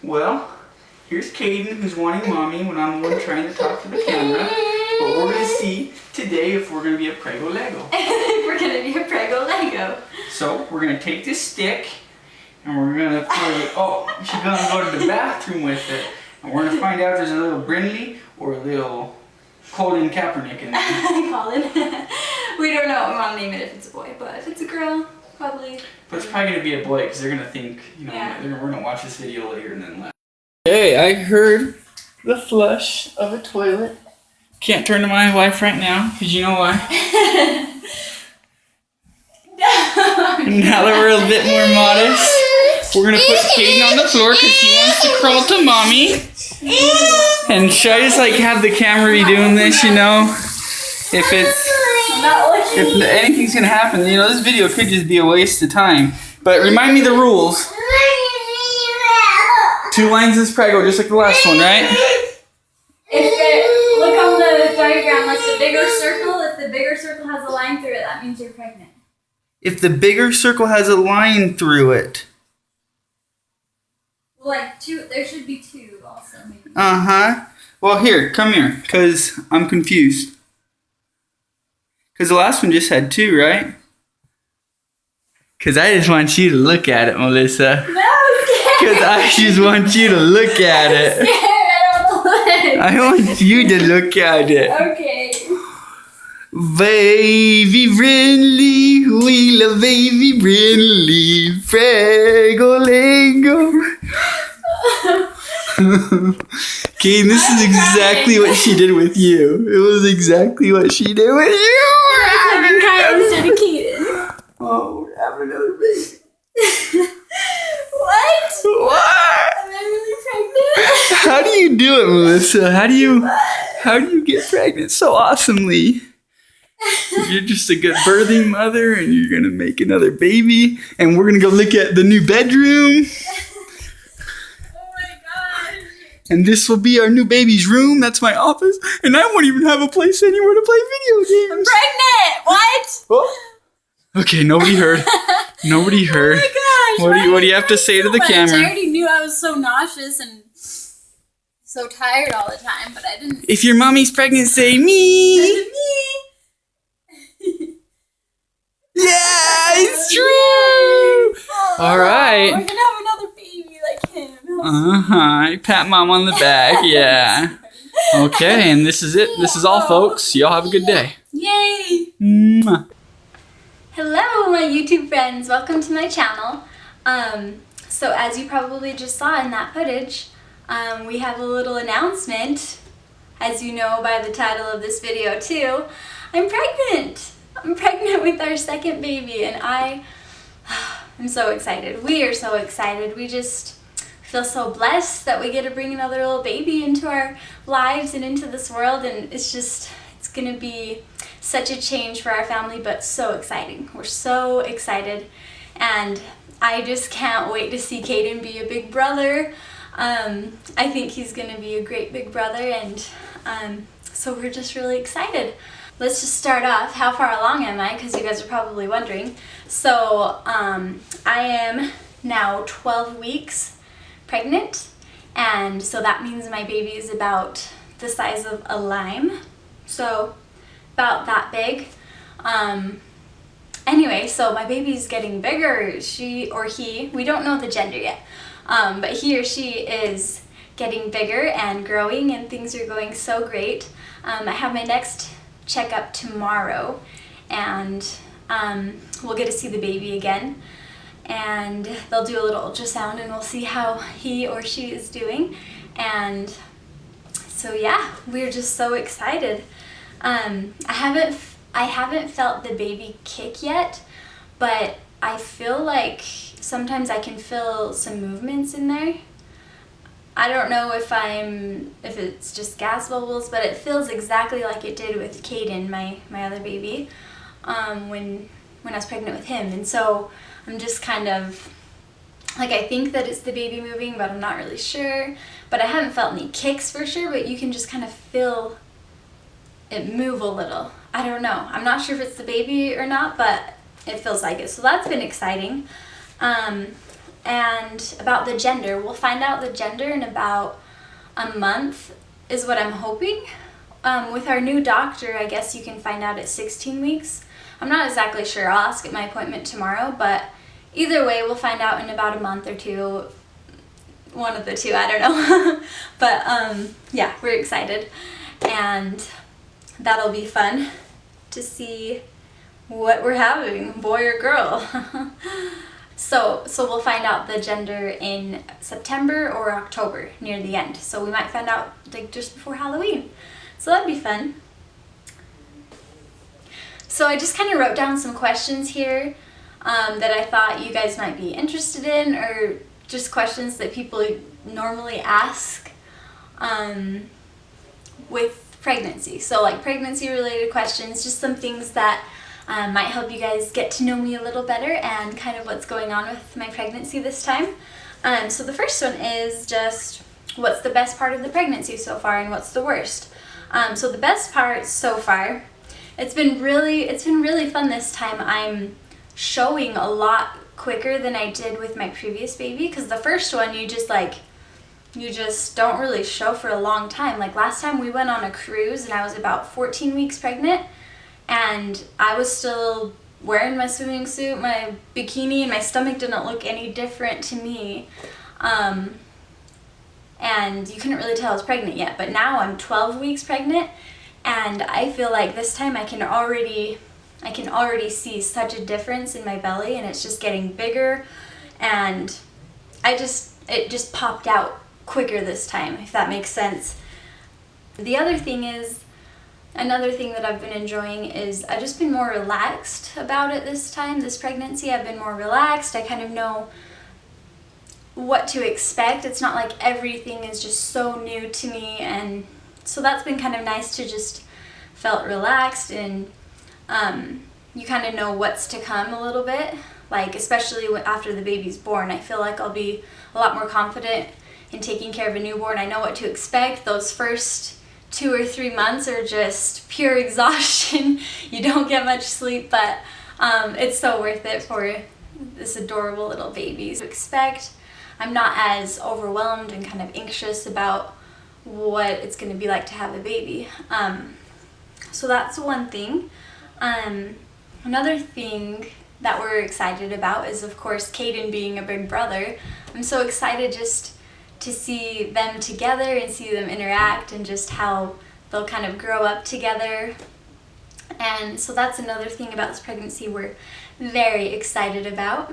Well, here's Caden who's wanting mommy when I'm the one trying to talk to the camera. But we're going to see today if we're going to be a Prego Lego. We're going to be a Prego Lego. So we're going to take this stick and we're going to put it, oh, she's going to go to the bathroom with it. And we're going to find out if there's a little Brindley or a little Colin Kaepernick in there. Colin. We don't know what Mom named it if it's a boy, but if it's a girl, probably. But it's probably going to be a boy because they're going to think, you know, yeah. we're going to watch this video later and then laugh. Hey, I heard the flush of a toilet. Can't turn to my wife right now because you know why? Now that we're a bit more modest, we're going to put Caden on the floor because he wants to crawl to mommy. And should I just like have the camera be doing this, you know? If anything's going to happen, you know, this video could just be a waste of time. But remind me the rules. 2 lines is Prego, just like the last one, right? Look on the diagram, like the bigger circle, if the bigger circle has a line through it, that means you're pregnant. If the bigger circle has a line through it. Like 2, there should be 2 also, maybe. Uh-huh. Well, here, come here, because I'm confused. Because the last one just had 2, right? Because I just want you to look at it, Melissa. No, because I just want you to look at it. I'm scared. I want you to look at it. Okay. Baby Brindley, we love Baby Brindley, Prego Lego. Okay, this is exactly what she did with you. It was exactly what she did with you. I'm kind of dedicated. Oh, we're having another baby. What? What? Am I really pregnant? How do you do it, Melissa? How do you get pregnant so awesomely? You're just a good birthing mother and you're gonna make another baby and we're gonna go look at the new bedroom. Oh my gosh. And this will be our new baby's room. That's my office. And I won't even have a place anywhere to play video games. I'm pregnant! What? Oh. Okay, nobody heard. Nobody heard. Oh my gosh. What do you have to say to the camera? I already knew I was so nauseous and so tired all the time, but I didn't. If your mommy's pregnant, say me. Me. Yeah, it's true. All right. We're gonna have another baby like him. I pat mom on the back. Yeah. Okay, and this is it. This is all, folks. Y'all have a good day. Yay. Mwah. Hello, my YouTube friends. Welcome to my channel. So as you probably just saw in that footage, we have a little announcement. As you know by the title of this video too, I'm pregnant. I'm pregnant with our second baby and I'm so excited. We are so excited. We just feel so blessed that we get to bring another little baby into our lives and into this world, and it's gonna be such a change for our family, but so exciting. We're so excited and I just can't wait to see Caden be a big brother. I think he's gonna be a great big brother, and so we're just really excited. Let's just start off. How far along am I? Because you guys are probably wondering. So I am now 12 weeks pregnant, and so that means my baby is about the size of a lime, so about that big. Anyway, so my baby's getting bigger. She or he, we don't know the gender yet, but he or she is getting bigger and growing, and things are going so great. I have my next checkup tomorrow, and we'll get to see the baby again, and they'll do a little ultrasound and we'll see how he or she is doing. And so yeah, we're just so excited. I haven't felt the baby kick yet, but I feel like sometimes I can feel some movements in there. I don't know if it's just gas bubbles, but it feels exactly like it did with Caden, my other baby, when I was pregnant with him. And so I'm just kind of like, I think that it's the baby moving, but I'm not really sure. But I haven't felt any kicks for sure, but you can just kind of feel it move a little. I don't know. I'm not sure if it's the baby or not, but it feels like it. So that's been exciting. and about the gender. We'll find out the gender in about a month is what I'm hoping. With our new doctor, I guess you can find out at 16 weeks. I'm not exactly sure. I'll ask at my appointment tomorrow, but either way, we'll find out in about a month or two. One of the two, I don't know. But yeah, we're excited, and that'll be fun to see what we're having, boy or girl. So we'll find out the gender in September or October, near the end. So we might find out like just before Halloween. So that'd be fun. So I just kind of wrote down some questions here that I thought you guys might be interested in, or just questions that people normally ask with pregnancy. So like pregnancy related questions, just some things that might help you guys get to know me a little better and kind of what's going on with my pregnancy this time. So the first one is just, what's the best part of the pregnancy so far and what's the worst? So the best part so far, it's been really fun this time. I'm showing a lot quicker than I did with my previous baby, because the first one you just don't really show for a long time. Like last time we went on a cruise and I was about 14 weeks pregnant, and I was still wearing my swimming suit, my bikini, and my stomach didn't look any different to me. And you couldn't really tell I was pregnant yet, but now I'm 12 weeks pregnant, and I feel like this time I can already see such a difference in my belly, and it's just getting bigger, and it just popped out quicker this time, if that makes sense. Another thing that I've been enjoying is I've just been more relaxed about it this time, this pregnancy. I've been more relaxed. I kind of know what to expect. It's not like everything is just so new to me, and so that's been kind of nice to just felt relaxed, and you kind of know what's to come a little bit, like especially after the baby's born. I feel like I'll be a lot more confident in taking care of a newborn. I know what to expect. Those first 2 or 3 months are just pure exhaustion. You don't get much sleep, but it's so worth it for this adorable little baby. To expect, I'm not as overwhelmed and kind of anxious about what it's going to be like to have a baby. So that's one thing. Another thing that we're excited about is, of course, Caden being a big brother. I'm so excited just to see them together and see them interact, and just how they'll kind of grow up together. And so that's another thing about this pregnancy we're very excited about.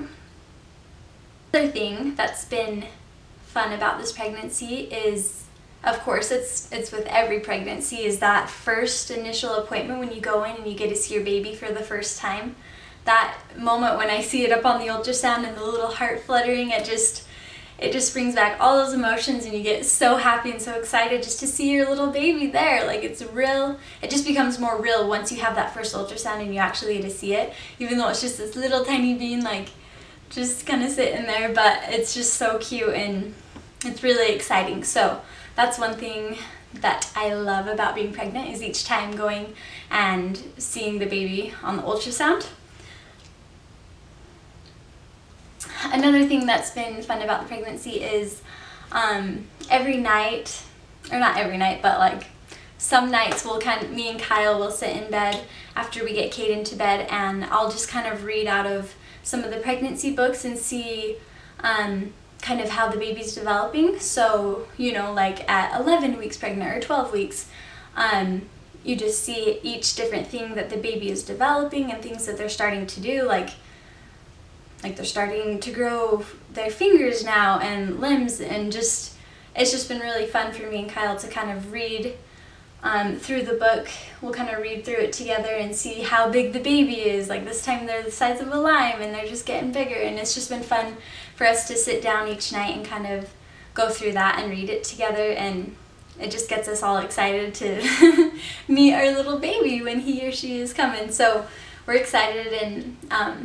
Another thing that's been fun about this pregnancy is, of course, it's with every pregnancy, is that first initial appointment when you go in and you get to see your baby for the first time. That moment when I see it up on the ultrasound and the little heart fluttering, it just brings back all those emotions, and you get so happy and so excited just to see your little baby there. Like, it's real. It just becomes more real once you have that first ultrasound and you actually get to see it, even though it's just this little tiny being, like, just kind of sitting there, but it's just so cute and it's really exciting. So that's one thing that I love about being pregnant, is each time going and seeing the baby on the ultrasound. Another thing that's been fun about the pregnancy is every night, or not every night, but like some nights me and Kyle will sit in bed after we get Caden to bed, and I'll just kind of read out of some of the pregnancy books and see kind of how the baby's developing. So, you know, like at 11 weeks pregnant or 12 weeks, you just see each different thing that the baby is developing and things that they're starting to do, like they're starting to grow their fingers now and limbs, and just it's just been really fun for me and Kyle to kind of read through the book. We'll kind of read through it together and see how big the baby is. Like this time they're the size of a lime and they're just getting bigger, and it's just been fun for us to sit down each night and kind of go through that and read it together, and it just gets us all excited to meet our little baby when he or she is coming. So we're excited, and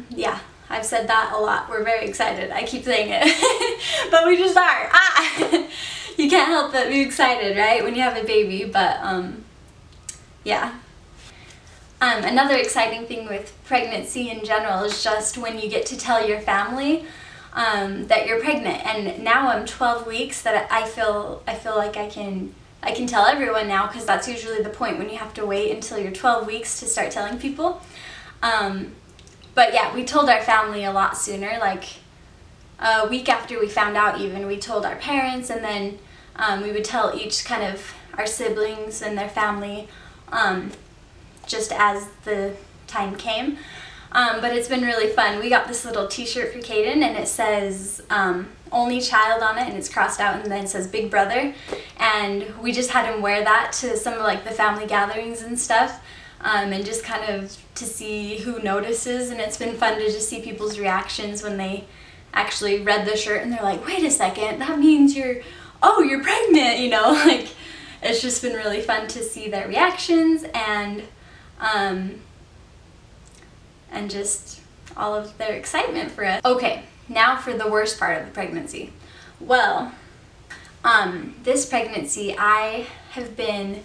yeah, I've said that a lot. We're very excited. I keep saying it, but we just are. You can't help but be excited, right, when you have a baby, but yeah. Another exciting thing with pregnancy in general is just when you get to tell your family. that you're pregnant. And now I'm 12 weeks that I feel like I can tell everyone now, because that's usually the point when you have to wait until you're 12 weeks to start telling people. But yeah, we told our family a lot sooner, like a week after we found out even. We told our parents, and then we would tell each kind of our siblings and their family just as the time came. But it's been really fun. We got this little t-shirt for Caden, and it says only child on it, and it's crossed out, and then it says big brother. And we just had him wear that to some of like the family gatherings and stuff, and just kind of to see who notices. And it's been fun to just see people's reactions when they actually read the shirt and they're like, wait a second, that means you're pregnant, you know. Like, it's just been really fun to see their reactions, and just all of their excitement for us. Okay, now for the worst part of the pregnancy. Well, this pregnancy I have been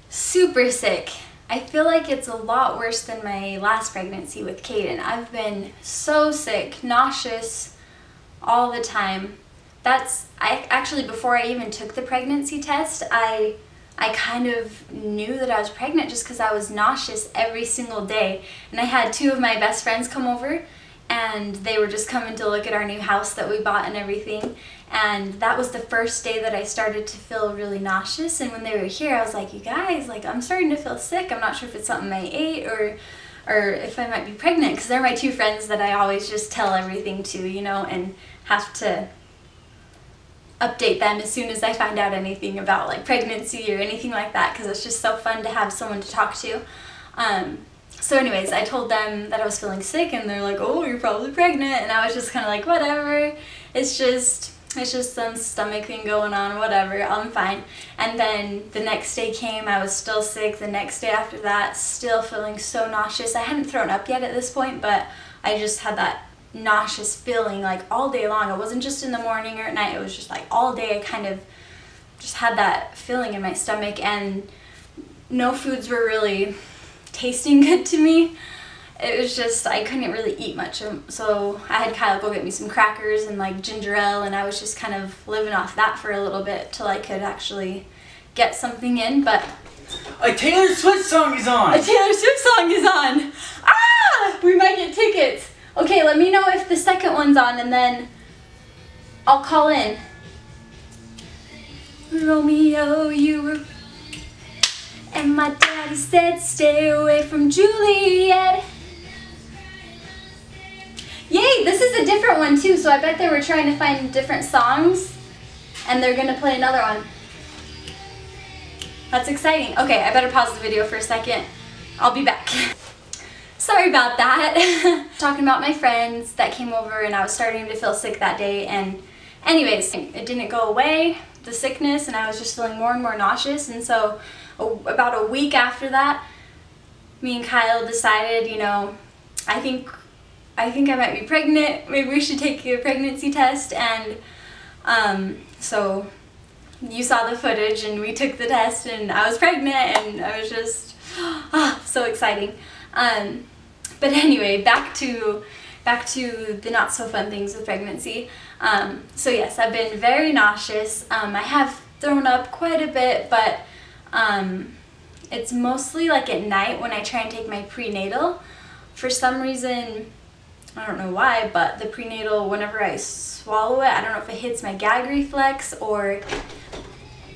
super sick. I feel like it's a lot worse than my last pregnancy with Caden. I've been so sick, nauseous all the time. I actually, before I even took the pregnancy test, I kind of knew that I was pregnant just because I was nauseous every single day. And I had two of my best friends come over, and they were just coming to look at our new house that we bought and everything. And that was the first day that I started to feel really nauseous. And when they were here, I was like, you guys, like, I'm starting to feel sick. I'm not sure if it's something I ate or if I might be pregnant, because they're my two friends that I always just tell everything to, you know, and have to update them as soon as I find out anything about like pregnancy or anything like that, because it's just so fun to have someone to talk to. So anyways, I told them that I was feeling sick, and they're like, oh, you're probably pregnant. And I was just kind of like, whatever, it's just some stomach thing going on, whatever, I'm fine. And then the next day came, I was still sick. The next day after that, still feeling so nauseous. I hadn't thrown up yet at this point, but I just had that nauseous feeling like all day long. It wasn't just in the morning or at night, it was just like all day. I kind of just had that feeling in my stomach, and no foods were really tasting good to me. It was just, I couldn't really eat much. So I had Kyle go get me some crackers and like ginger ale, and I was just kind of living off that for a little bit till I could actually get something in. But a Taylor Swift song is on! A Taylor Swift song is on! Ah! We might get tickets. Okay, let me know if the second one's on, and then I'll call in. Romeo, you were... And my daddy said, stay away from Juliet. Yay, this is a different one too, so I bet they were trying to find different songs, and they're gonna play another one. That's exciting. Okay, I better pause the video for a second. I'll be back. Sorry about that. Talking about my friends that came over, and I was starting to feel sick that day, and anyways, it didn't go away, the sickness, and I was just feeling more and more nauseous. And so about a week after that, me and Kyle decided, you know, I think I might be pregnant. Maybe we should take a pregnancy test. And so you saw the footage, and we took the test, and I was pregnant, and I was just so exciting. But anyway, back to the not so fun things with pregnancy. So yes, I've been very nauseous. I have thrown up quite a bit, but it's mostly like at night when I try and take my prenatal. For some reason, I don't know why, but the prenatal, whenever I swallow it, I don't know if it hits my gag reflex or...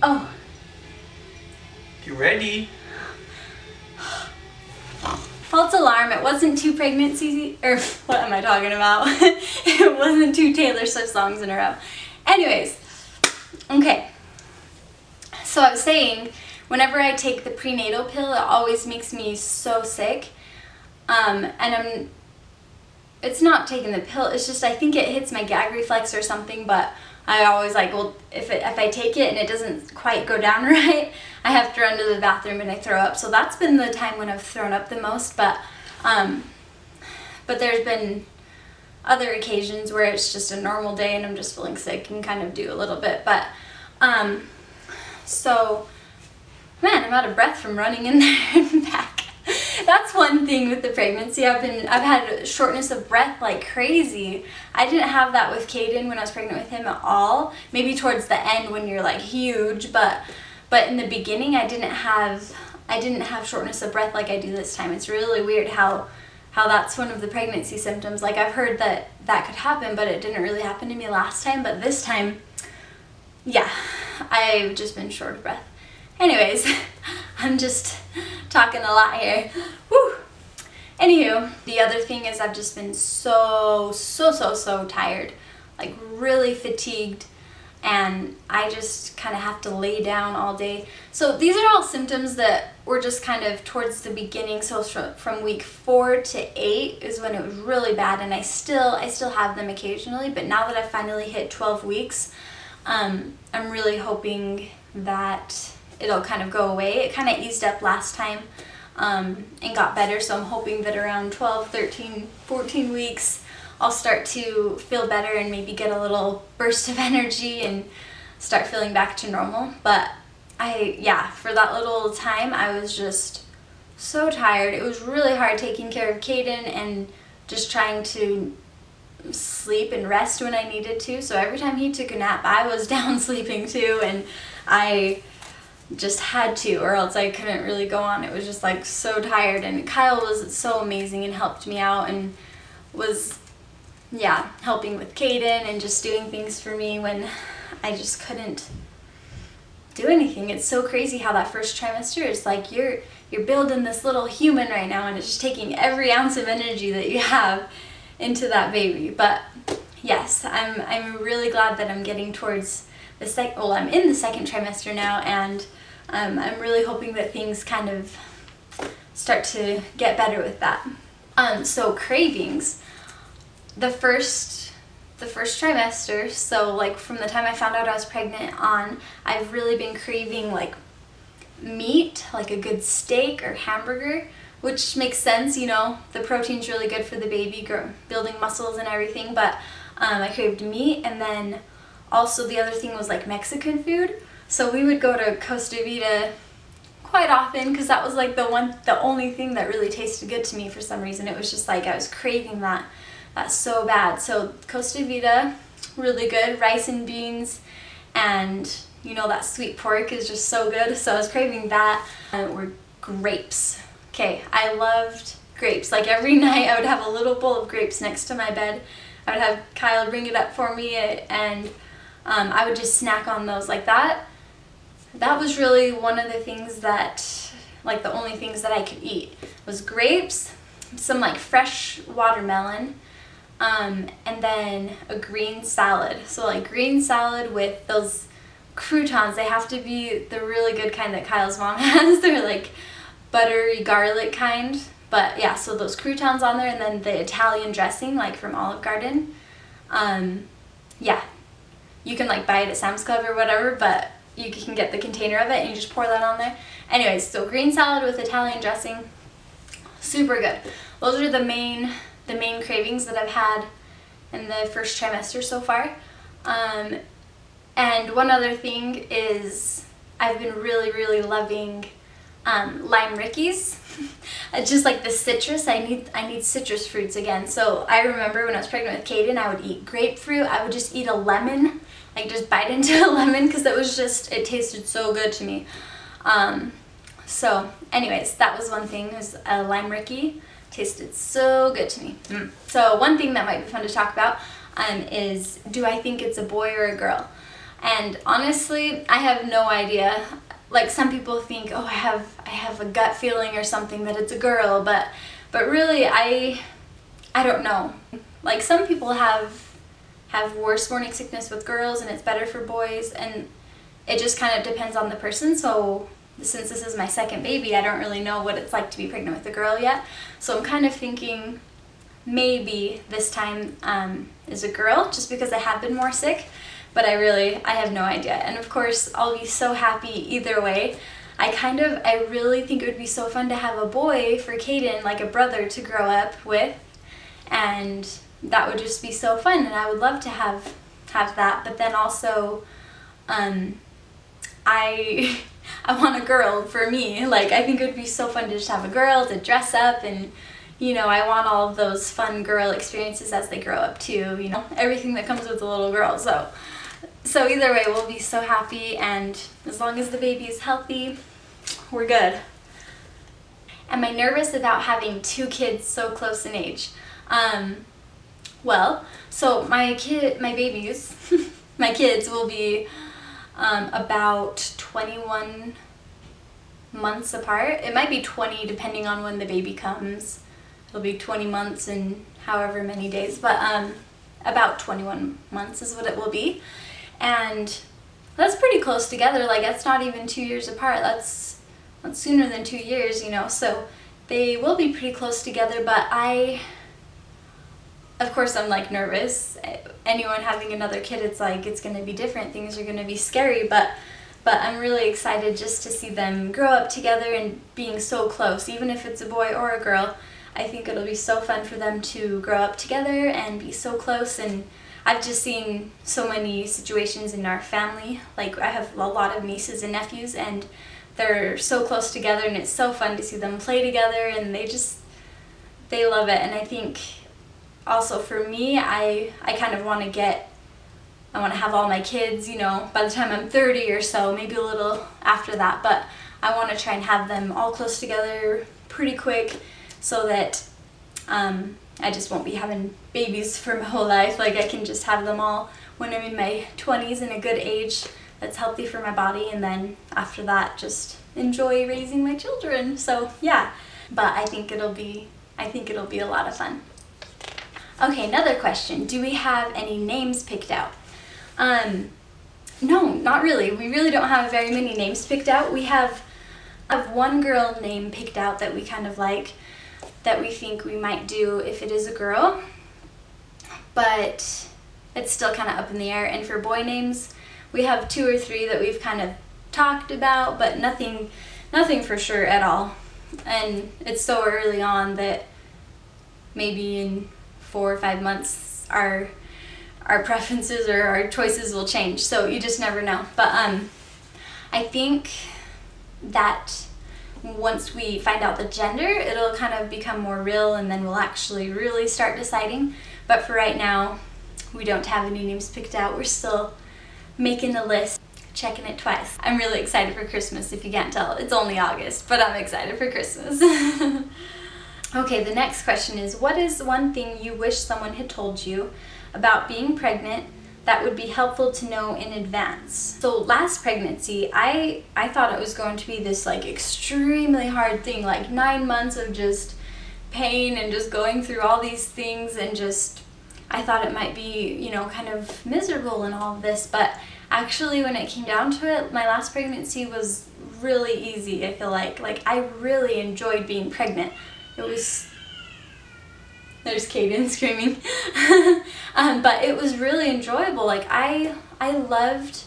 Oh. Get ready. False alarm, it wasn't two pregnancies, or what am I talking about? It wasn't two Taylor Swift songs in a row. Anyways, okay. So I was saying, whenever I take the prenatal pill, it always makes me so sick. And it's not taking the pill, it's just I think it hits my gag reflex or something, but I always like, well, if I take it and it doesn't quite go down right, I have to run to the bathroom and I throw up. So that's been the time when I've thrown up the most, but there's been other occasions where it's just a normal day and I'm just feeling sick and kind of do a little bit, but so, man, I'm out of breath from running in there and back. That's one thing with the pregnancy. I've had shortness of breath like crazy. I didn't have that with Caden when I was pregnant with him at all. Maybe towards the end when you're like huge, but in the beginning I didn't have shortness of breath like I do this time. It's really weird how that's one of the pregnancy symptoms. Like I've heard that could happen, but it didn't really happen to me last time. But this time, yeah, I've just been short of breath. Anyways, I'm just talking a lot here. Whew. Anywho, the other thing is I've just been so tired, like really fatigued, and I just kind of have to lay down all day. So these are all symptoms that were just kind of towards the beginning. So from week 4 to 8 is when it was really bad, and I still have them occasionally, but now that I've finally hit 12 weeks, I'm really hoping that it'll kind of go away. It kind of eased up last time and got better, so I'm hoping that around 12, 13, 14 weeks I'll start to feel better and maybe get a little burst of energy and start feeling back to normal. But for that little time I was just so tired. It was really hard taking care of Caden and just trying to sleep and rest when I needed to. So every time he took a nap I was down sleeping too, and I just had to, or else I couldn't really go on. It was just like so tired, and Kyle was so amazing and helped me out and was helping with Caden and just doing things for me when I just couldn't do anything. It's so crazy how that first trimester is like you're building this little human right now, and it's just taking every ounce of energy that you have into that baby. But yes, I'm really glad that I'm getting towards I'm in the second trimester now, and I'm really hoping that things kind of start to get better with that. So cravings, the first trimester, so like from the time I found out I was pregnant on, I've really been craving like meat, like a good steak or hamburger, which makes sense, you know, the protein's really good for the baby, building muscles and everything. But I craved meat, and then also the other thing was like Mexican food. So we would go to Costa Vida quite often because that was like the only thing that really tasted good to me for some reason. It was just like I was craving that so bad. So Costa Vida, really good, rice and beans, and you know that sweet pork is just so good. So I was craving that. Or grapes. Okay, I loved grapes. Like every night I would have a little bowl of grapes next to my bed. I would have Kyle bring it up for me, and I would just snack on those like that. That was really one of the things that, like the only things that I could eat was grapes, some like fresh watermelon, and then a green salad. So like green salad with those croutons. They have to be the really good kind that Kyle's mom has. They're like buttery garlic kind. But yeah, so those croutons on there, and then the Italian dressing like from Olive Garden. Yeah, you can like buy it at Sam's Club or whatever, but you can get the container of it and you just pour that on there. Anyways, so green salad with Italian dressing, super good. Those are the main cravings that I've had in the first trimester so far. And one other thing is I've been really loving lime rickeys. It's just like the citrus. I need citrus fruits again. So I remember when I was pregnant with Caden, I would eat grapefruit. I would just eat a lemon, like just bite into a lemon, because it tasted so good to me. So anyways, that was one thing, was a lime rickey. Tasted so good to me. So one thing that might be fun to talk about is, do I think it's a boy or a girl? And honestly, I have no idea. Like some people think, oh, I have a gut feeling or something that it's a girl, but really I don't know. Like some people have worse morning sickness with girls and it's better for boys, and it just kind of depends on the person. So since this is my second baby, I don't really know what it's like to be pregnant with a girl yet. So I'm kind of thinking maybe this time is a girl, just because I have been more sick. But I have no idea. And of course, I'll be so happy either way. I really think it would be so fun to have a boy for Caden, like a brother to grow up with. And that would just be so fun, and I would love to have that. But then also, I want a girl for me. Like, I think it would be so fun to just have a girl to dress up, and you know, I want all of those fun girl experiences as they grow up too, you know, everything that comes with a little girl. So either way, we'll be so happy, and as long as the baby is healthy, we're good. Am I nervous about having 2 kids so close in age? Well, so my babies, my kids will be about 21 months apart. It might be 20 depending on when the baby comes. It'll be 20 months and however many days, but about 21 months is what it will be. And that's pretty close together. Like, that's not even 2 years apart. That's sooner than 2 years, you know, so they will be pretty close together. But of course, I'm like nervous. Anyone having another kid, it's like, it's going to be different. Things are going to be scary, but I'm really excited just to see them grow up together and being so close. Even if it's a boy or a girl, I think it'll be so fun for them to grow up together and be so close. And I've just seen so many situations in our family. Like, I have a lot of nieces and nephews, and they're so close together, and it's so fun to see them play together, and they love it. And I think also for me, I kind of want to have all my kids, you know, by the time I'm 30 or so, maybe a little after that, but I want to try and have them all close together pretty quick, so that I just won't be having babies for my whole life. Like, I can just have them all when I'm in my 20s in a good age that's healthy for my body, and then after that just enjoy raising my children. So yeah, but I think it'll be a lot of fun. Okay, another question. Do we have any names picked out? No, not really. We really don't have very many names picked out. We have one girl name picked out that we kind of like, that we think we might do if it is a girl, but it's still kind of up in the air. And for boy names, we have 2 or 3 that we've kind of talked about, but nothing for sure at all. And it's so early on that maybe in 4 or 5 months our preferences or our choices will change. So you just never know. But I think that once we find out the gender, it'll kind of become more real, and then we'll actually really start deciding. But for right now, we don't have any names picked out. We're still making a list, checking it twice. I'm really excited for Christmas, if you can't tell. It's only August, but I'm excited for Christmas. Okay, the next question is, what is one thing you wish someone had told you about being pregnant that would be helpful to know in advance? So last pregnancy, I thought it was going to be this like extremely hard thing, like 9 months of just pain and just going through all these things, and just, I thought it might be, you know, kind of miserable and all of this, but actually when it came down to it, my last pregnancy was really easy. I feel like I really enjoyed being pregnant. It was, there's Kaden screaming. But it was really enjoyable. Like, I loved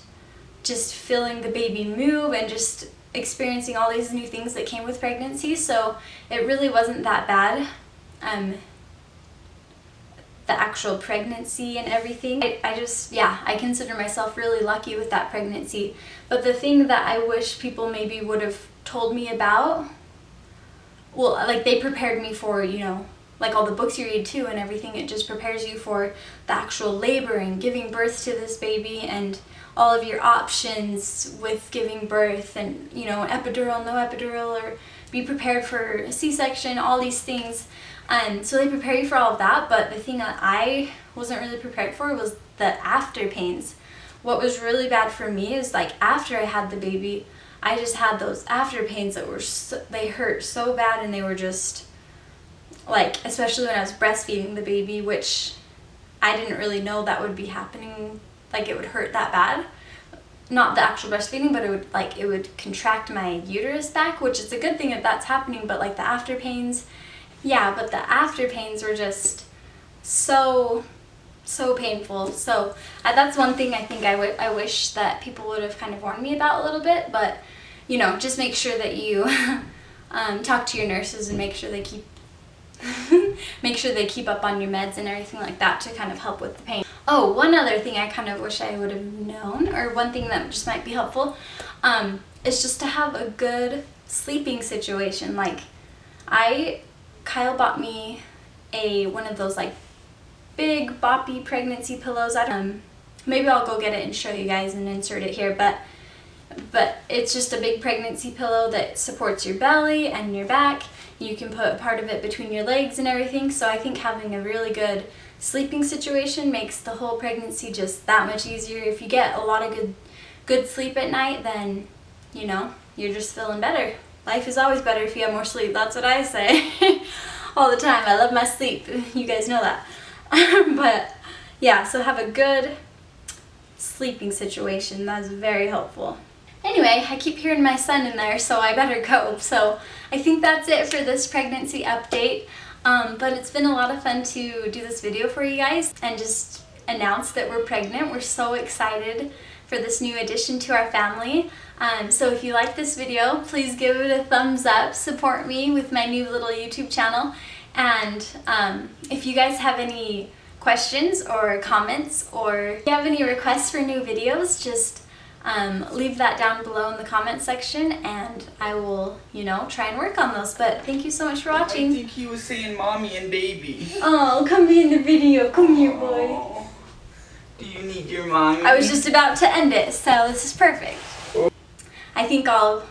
just feeling the baby move and just experiencing all these new things that came with pregnancy. So it really wasn't that bad. The actual pregnancy and everything. I consider myself really lucky with that pregnancy. But the thing that I wish people maybe would have told me about, well, like, they prepared me for, you know, like all the books you read too and everything, it just prepares you for the actual labor and giving birth to this baby and all of your options with giving birth, and, you know, epidural, no epidural, or be prepared for a C-section, all these things. So they prepare you for all of that, but the thing that I wasn't really prepared for was the after pains. What was really bad for me is, like, after I had the baby, I just had those after pains that were they hurt so bad, and they were just, like, especially when I was breastfeeding the baby, which I didn't really know that would be happening, like it would hurt that bad. Not the actual breastfeeding, but it would contract my uterus back, which is a good thing if that's happening, but like the after pains, yeah, but the after pains were just so painful. So that's one thing I think I wish that people would have kind of warned me about a little bit, but, you know, just make sure that you talk to your nurses and make sure they keep up on your meds and everything like that to kind of help with the pain. Oh, one other thing I kind of wish I would have known, or one thing that just might be helpful. is just to have a good sleeping situation. Like, Kyle bought me one of those like big boppy pregnancy pillows. Maybe I'll go get it and show you guys and insert it here, but it's just a big pregnancy pillow that supports your belly and your back. You can put part of it between your legs and everything. So I think having a really good sleeping situation makes the whole pregnancy just that much easier. If you get a lot of good sleep at night, then you know, you're just feeling better. Life is always better if you have more sleep. That's what I say all the time. I love my sleep. You guys know that. But yeah, so have a good sleeping situation. That's very helpful. Anyway, I keep hearing my son in there, so I better go. So I think that's it for this pregnancy update. But it's been a lot of fun to do this video for you guys and just announce that we're pregnant. We're so excited for this new addition to our family. So if you like this video, please give it a thumbs up. Support me with my new little YouTube channel. And if you guys have any questions or comments, or if you have any requests for new videos, just leave that down below in the comment section, and I will, you know, try and work on those. But thank you so much for watching. I think he was saying mommy and baby. Oh, come be in the video. Come here, boy. Oh, do you need your mommy? I was just about to end it, so this is perfect. Oh. I think I'll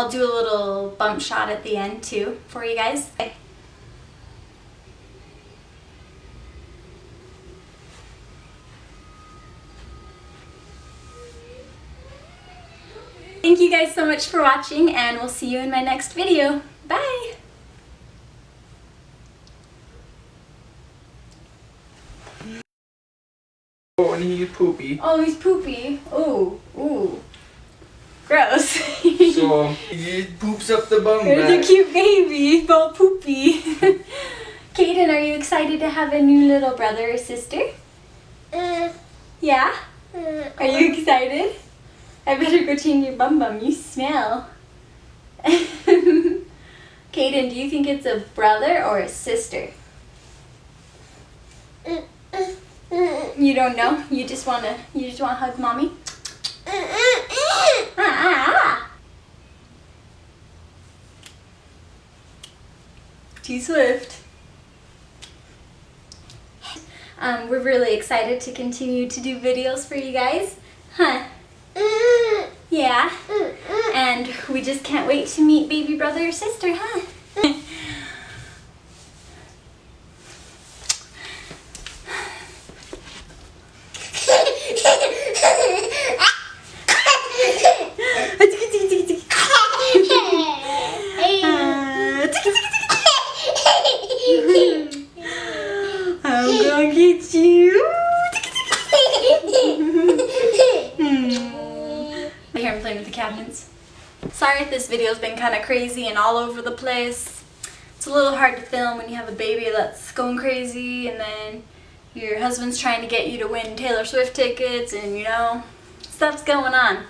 do a little bump shot at the end too for you guys. Okay. Thank you guys so much for watching, and we'll see you in my next video. Bye! Oh, and he's poopy. Oh, he's poopy. Ooh, ooh. Gross. So, he poops up the bum There's back. a cute baby. He's all poopy. Kaden, are you excited to have a new little brother or sister? Yeah? Are you excited? I better go change your bum bum. You smell. Kaden, do you think it's a brother or a sister? You don't know? You just wanna hug mommy? Too swift. We're really excited to continue to do videos for you guys. Huh? Yeah. And we just can't wait to meet baby brother or sister, huh? I'm gonna get you. I hear him playing with the cabinets. Sorry if this video's been kind of crazy and all over the place. It's a little hard to film when you have a baby that's going crazy and then your husband's trying to get you to win Taylor Swift tickets and, you know, stuff's going on.